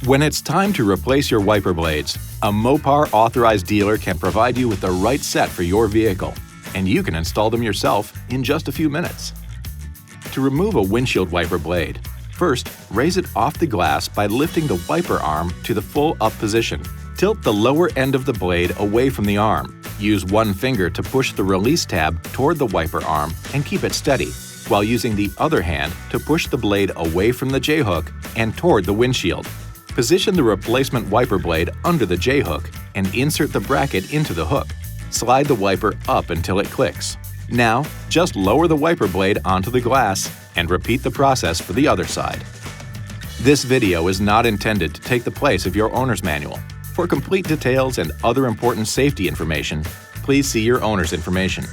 When it's time to replace your wiper blades, a Mopar authorized dealer can provide you with the right set for your vehicle, and you can install them yourself in just a few minutes. To remove a windshield wiper blade, first raise it off the glass by lifting the wiper arm to the full up position. Tilt the lower end of the blade away from the arm. Use one finger to push the release tab toward the wiper arm and keep it steady, while using the other hand to push the blade away from the J-hook and toward the windshield. Position the replacement wiper blade under the J-hook and insert the bracket into the hook. Slide the wiper up until it clicks. Now, just lower the wiper blade onto the glass and repeat the process for the other side. This video is not intended to take the place of your owner's manual. For complete details and other important safety information, please see your owner's information.